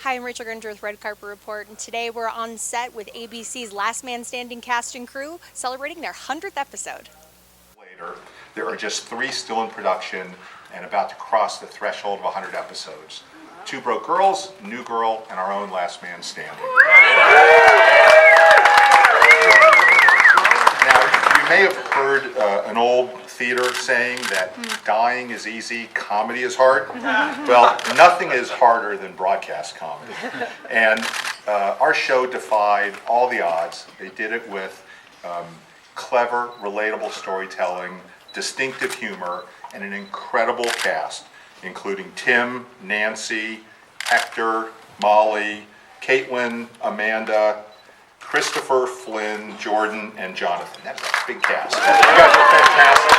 Hi, I'm Rachel Granger with Red Carpet Report, and today we're on set with ABC's Last Man Standing cast and crew, celebrating their 100th episode. Later, there are just 3 still in production and about to cross the threshold of 100 episodes. Two Broke Girls, New Girl, and our own Last Man Standing. Now, you may have heard an old theater saying that dying is easy, comedy is hard. Well, nothing is harder than broadcast comedy. And our show defied all the odds. They did it with clever, relatable storytelling, distinctive humor, and an incredible cast, including Tim, Nancy, Hector, Molly, Caitlin, Amanda, Christopher, Flynn, Jordan, and Jonathan. That's a big cast. You guys are fantastic.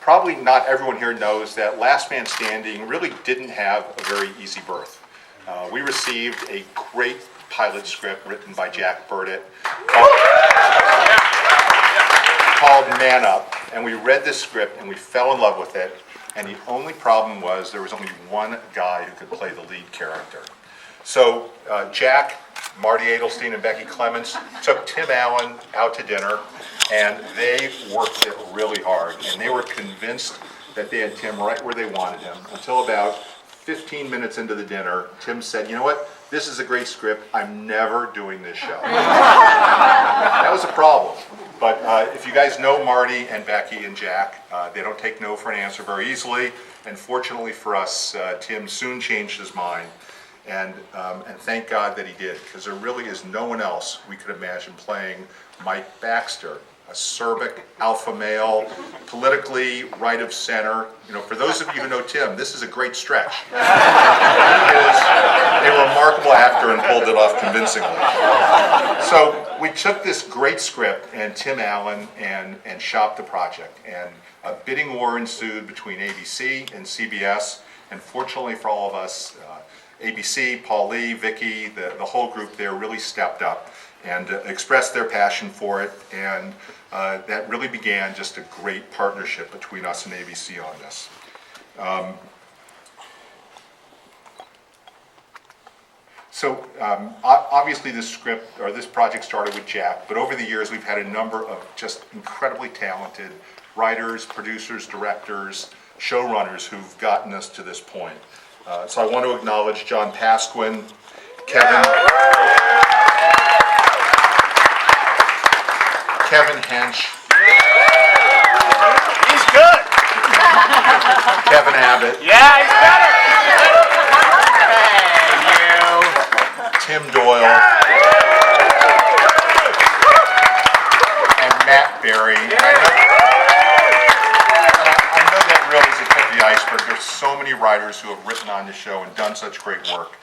Probably not everyone here knows that Last Man Standing really didn't have a very easy birth. We received a great pilot script written by Jack Burdett called Man Up, and we read this script and we fell in love with it, and the only problem was there was only one guy who could play the lead character. So Jack, Marty Adelstein, and Becky Clements took Tim Allen out to dinner, and they worked it really hard, and they were convinced that they had Tim right where they wanted him, until about 15 minutes into the dinner, Tim said, "You know what? This is a great script. I'm never doing this show." That was a problem. But if you guys know Marty and Becky and Jack, they don't take no for an answer very easily. And fortunately for us, Tim soon changed his mind. And thank God that he did, because there really is no one else we could imagine playing Mike Baxter, a acerbic alpha male, politically right of center. You know, for those of you who know Tim, this is a great stretch. He is a remarkable actor and pulled it off convincingly. So we took this great script and Tim Allen and shopped the project. And a bidding war ensued between ABC and CBS. And fortunately for all of us, ABC, Paul Lee, Vicky, the whole group there really stepped up and expressed their passion for it, and that really began just a great partnership between us and ABC on this. Obviously this script, or this project, started with Jack, but over the years we've had a number of just incredibly talented writers, producers, directors, showrunners who've gotten us to this point. So I want to acknowledge John Pasquin, Kevin Hench. He's good. Kevin Abbott. Yeah, he's better. Hey, Tim Doyle. And Matt Berry. I know that really is the tip of the iceberg. There's so many writers who have written on the show and done such great work.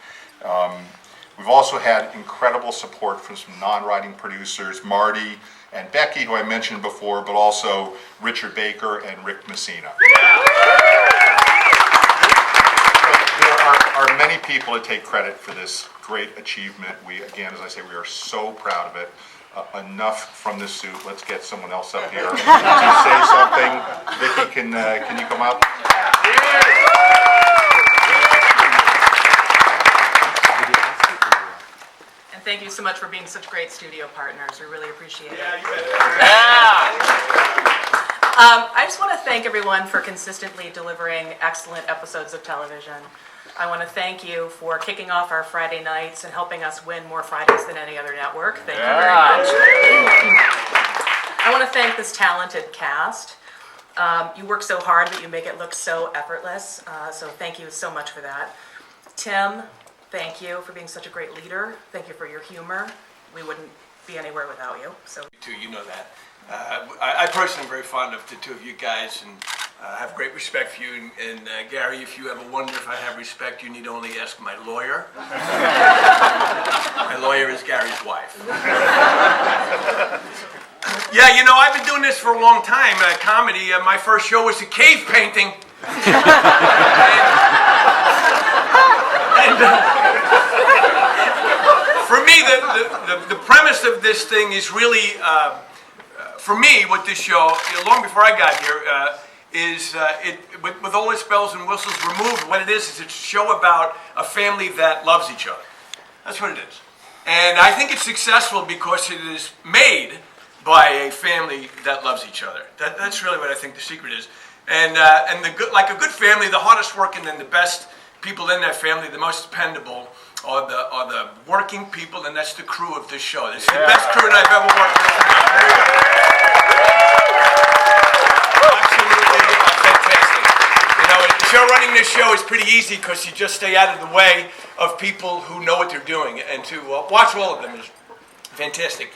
We've also had incredible support from some non-writing producers, Marty and Becky, who I mentioned before, but also Richard Baker and Rick Messina. There are many people that take credit for this great achievement. We, again, as I say, we are so proud of it. Enough from this suit. Let's get someone else up here to say something. Vicky, can you come up? And thank you so much for being such great studio partners. We really appreciate it. I just want to thank everyone for consistently delivering excellent episodes of television. I want to thank you for kicking off our Friday nights and helping us win more Fridays than any other network. Thank you very much. I want to thank this talented cast. You work so hard that you make it look so effortless, so thank you so much for that. Tim, thank you for being such a great leader. Thank you for your humor. We wouldn't be anywhere without you. So. You know that. I personally am very fond of the two of you guys, and have great respect for you. And Gary, if you ever wonder if I have respect, you need only ask my lawyer. My lawyer is Gary's wife. Yeah, you know, I've been doing this for a long time, comedy. My first show was a cave painting. For me, the premise of this thing is really, for me, what this show, long before I got here, is, with all its bells and whistles removed, what it is it's a show about a family that loves each other. That's what it is. And I think it's successful because it is made by a family that loves each other. That's really what I think the secret is. And like a good family, the hardest working and the best people in that family, the most dependable, are the working people, and that's the crew of this show. It's the best crew that I've ever worked with. Absolutely fantastic. You know, show running this show is pretty easy because you just stay out of the way of people who know what they're doing, and to watch all of them is fantastic.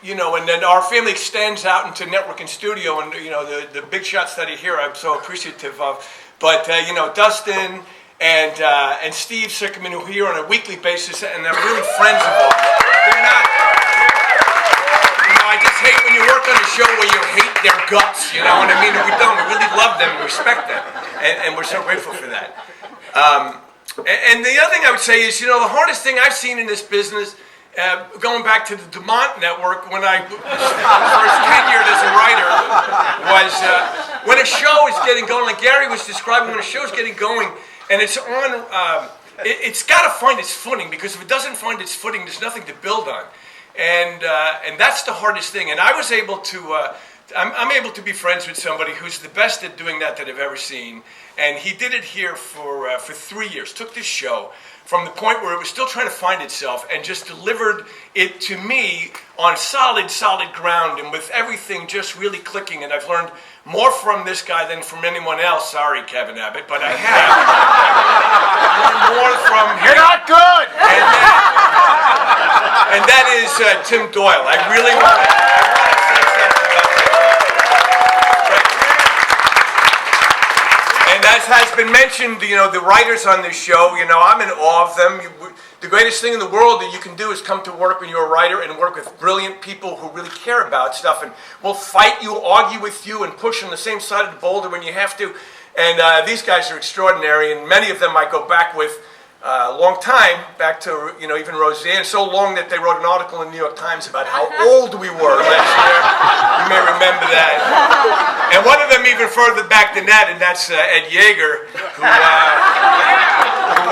You know, and then our family extends out into network and studio, and you know the big shots that are here, I'm so appreciative of. But you know, Dustin and Steve Sickerman, who are here on a weekly basis, and they're really friends of ours. They're not. You know, I just hate when you work on a show where you hate their guts. You know what I mean? We don't. We really love them and respect them, and we're so grateful for that. And the other thing I would say is, you know, the hardest thing I've seen in this business. Going back to the Dumont Network, when I first tenured as a writer, was when a show is getting going, like Gary was describing, when a show is getting going, and it's on, it's got to find its footing, because if it doesn't find its footing, there's nothing to build on, and that's the hardest thing. And I was able to, I'm able to be friends with somebody who's the best at doing that I've ever seen, and he did it here for 3 years. Took this show from the point where it was still trying to find itself and just delivered it to me on solid ground, and with everything just really clicking. And I've learned more from this guy than from anyone else. Sorry, Kevin Abbott, but I have. Learned more from him. You're not good! And that is Tim Doyle. I really want to say something about that. And as has been mentioned, you know, the writers on this show, you know, I'm in awe of them. The greatest thing in the world that you can do is come to work when you're a writer and work with brilliant people who really care about stuff and will fight you, argue with you, and push on the same side of the boulder when you have to. And these guys are extraordinary, and many of them I go back with a long time, back to, you know, even Roseanne, so long that they wrote an article in the New York Times about how old we were last year. You may remember that. And one of them even further back than that, and that's Ed Yeager, who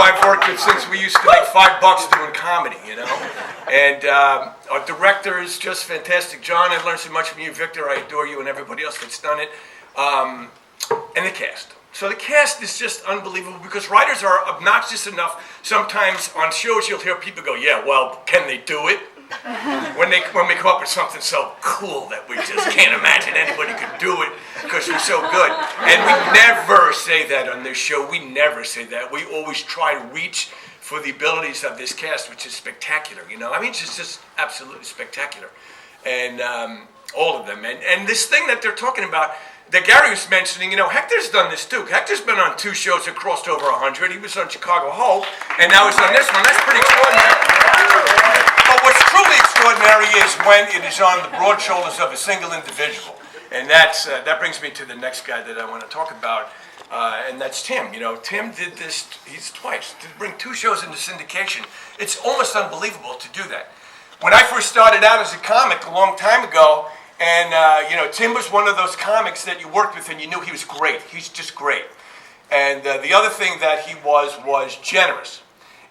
I've worked with since we used to make $5 doing comedy, you know. And our director is just fantastic. John, I've learned so much from you. Victor, I adore you, and everybody else that's done it. And the cast. So the cast is just unbelievable, because writers are obnoxious enough. Sometimes on shows you'll hear people go, yeah, well, can they do it? When we come up with something so cool that we just can't imagine anybody could do it because we're so good. And we never say that on this show. We never say that. We always try to reach for the abilities of this cast, which is spectacular, you know. I mean, it's just absolutely spectacular. And all of them. And this thing that they're talking about, that Gary was mentioning, you know, Hector's done this too. Hector's been on 2 shows that crossed over 100. He was on Chicago Hope, and now he's on this one. That's pretty extraordinary. But what's truly extraordinary is when it is on the broad shoulders of a single individual. And that brings me to the next guy that I want to talk about, and that's Tim. You know, Tim did this, he's twice, to bring 2 shows into syndication. It's almost unbelievable to do that. When I first started out as a comic a long time ago, and, you know, Tim was one of those comics that you worked with and you knew he was great. He's just great. And the other thing that he was generous.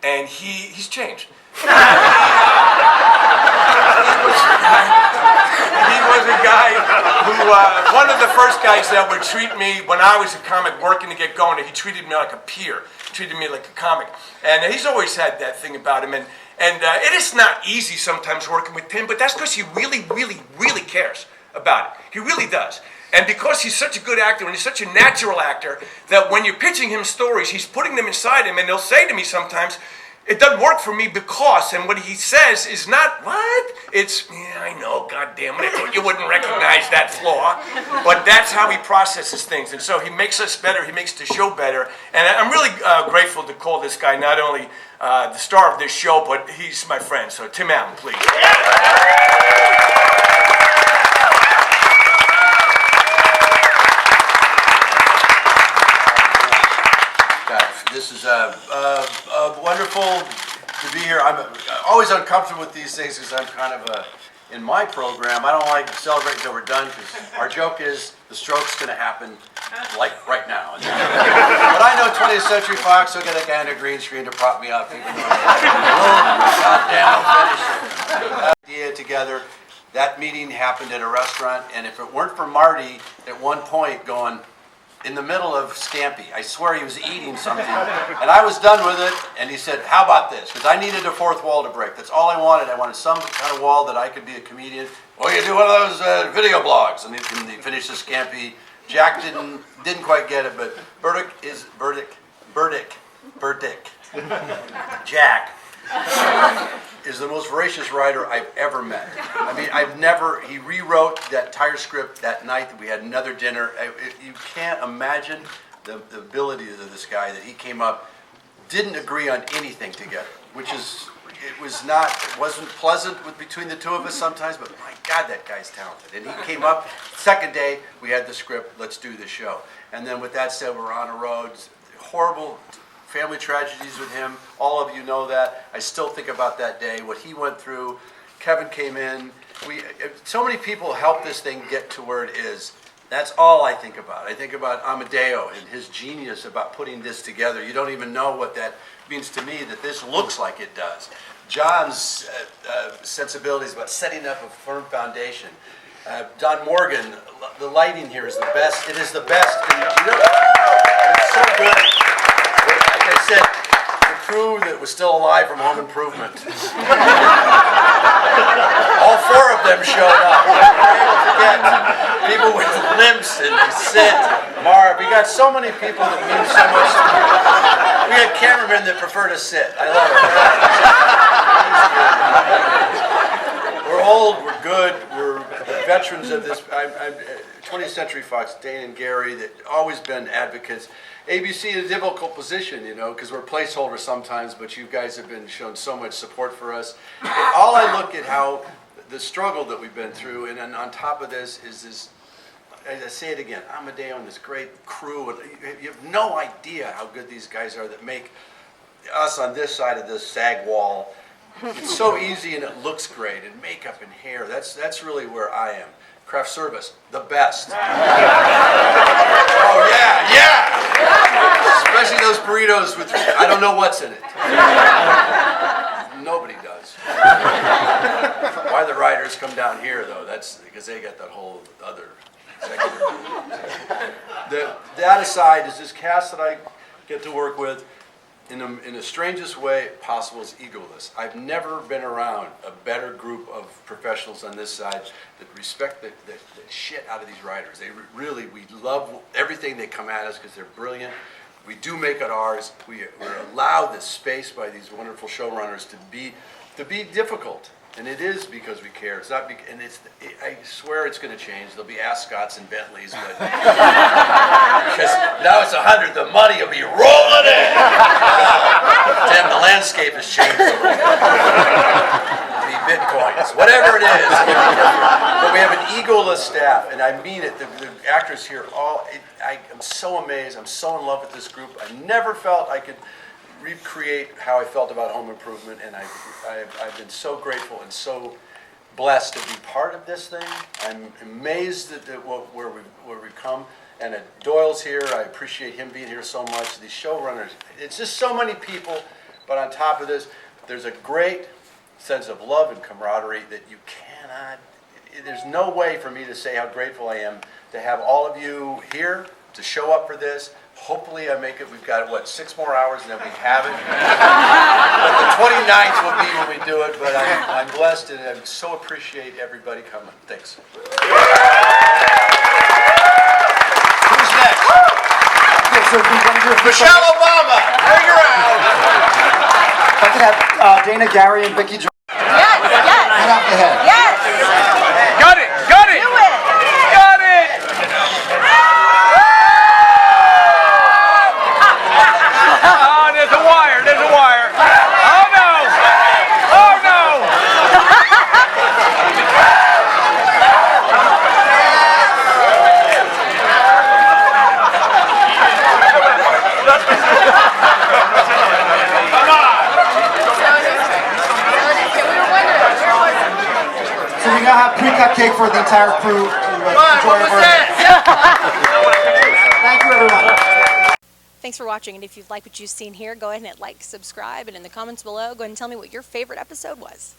And he's changed. He was a guy who, one of the first guys that would treat me when I was a comic working to get going, he treated me like a peer, treated me like a comic. And he's always had that thing about him. And it is not easy sometimes working with Tim, but that's because he really, really, really cares about it. He really does. And because he's such a good actor and he's such a natural actor, that when you're pitching him stories, he's putting them inside him. And he'll say to me sometimes, it doesn't work for me because, and what he says is not, what? It's, yeah, I know, goddamn it, I thought you wouldn't recognize that flaw. But that's how he processes things. And so he makes us better, he makes the show better. And I'm really grateful to call this guy not only the star of this show, but he's my friend. So Tim Allen, please. This is wonderful to be here. I'm always uncomfortable with these things because I'm kind of a in my program, I don't like to celebrate until we're done because our joke is the stroke's going to happen like right now. But I know 20th Century Fox will get a guy on a green screen to prop me up. Even though goddamn, I'll finish it. Idea together. That meeting happened at a restaurant, and if it weren't for Marty at one point going, in the middle of Scampi, I swear he was eating something, and I was done with it, and he said, how about this? Because I needed a fourth wall to break. That's all I wanted. I wanted some kind of wall that I could be a comedian. Well, you do one of those video blogs, and he finished the Scampi. Jack didn't quite get it, but Burdick. Jack is the most voracious writer I've ever met. I mean, he rewrote that entire script that night that we had another dinner. You can't imagine the abilities of this guy that he came up, didn't agree on anything together, it wasn't pleasant between the two of us sometimes, but my God, that guy's talented. And he came up, second day, we had the script, let's do the show. And then with that said, we're on a road, horrible family tragedies with him. All of you know that. I still think about that day, what he went through. Kevin came in. So many people helped this thing get to where it is. That's all I think about. I think about Amadeo and his genius about putting this together. You don't even know what that means to me, that this looks like it does. John's sensibilities about setting up a firm foundation. Don Morgan, the lighting here is the best. It is the best. It's so good. Like I said, the crew that was still alive from Home Improvement. All four of them showed up. We were able to get people with limps and Sid, Marv. We got so many people that mean so much to me. We had cameramen that prefer to sit. I love it. We're old, we're good, we're veterans of this. 20th Century Fox, Dane and Gary, that always been advocates. ABC is a difficult position, because we're placeholders sometimes, but you guys have been shown so much support for us. And all I look at how the struggle that we've been through, and then on top of this is this, as I say it again, Amadeo and this great crew, and you have no idea how good these guys are that make us on this side of this SAG wall. It's so easy and it looks great, and makeup and hair, that's really where I am. Craft service, the best. Oh yeah. Especially those burritos with, I don't know what's in it. Nobody does. Why the writers come down here though, that's because they got that whole other section. That aside, is this cast that I get to work with, in the strangest way possible, is egoless. I've never been around a better group of professionals on this side that respect the shit out of these writers. We love everything they come at us because they're brilliant. We do make it ours. We're allowed this space by these wonderful showrunners to be difficult. And it is because we care. It's not because, I swear it's going to change. There'll be Ascots and Bentleys, but because now it's 100, the money will be rolling in. Damn, the landscape has changed. It'll be bitcoins, whatever it is. But we have an egoless staff, and I mean it. The actors here, I am so amazed. I'm so in love with this group. I never felt I could recreate how I felt about Home Improvement, and I've been so grateful and so blessed to be part of this thing. I'm amazed at where we've come, and Doyle's here. I appreciate him being here so much. These showrunners, it's just so many people, but on top of this, there's a great sense of love and camaraderie that you cannot, there's no way for me to say how grateful I am to have all of you here to show up for this. Hopefully I make it, we've got, 6 more hours and then we have it. But the 29th will be when we do it, but I'm blessed and I so appreciate everybody coming. Thanks. Who's next? Michelle Obama, bring her out. If I could have Dana, Gary, and Vicky join. Yes. Right off the head. Yes. Got it! Do it. Got it! Oh, there's a wire. Oh no! Oh no! We were wondering. cupcake for the entire crew. Thank you, everyone. Thanks for watching, and if you've liked what you've seen here, go ahead and hit like, subscribe, and in the comments below, go ahead and tell me what your favorite episode was.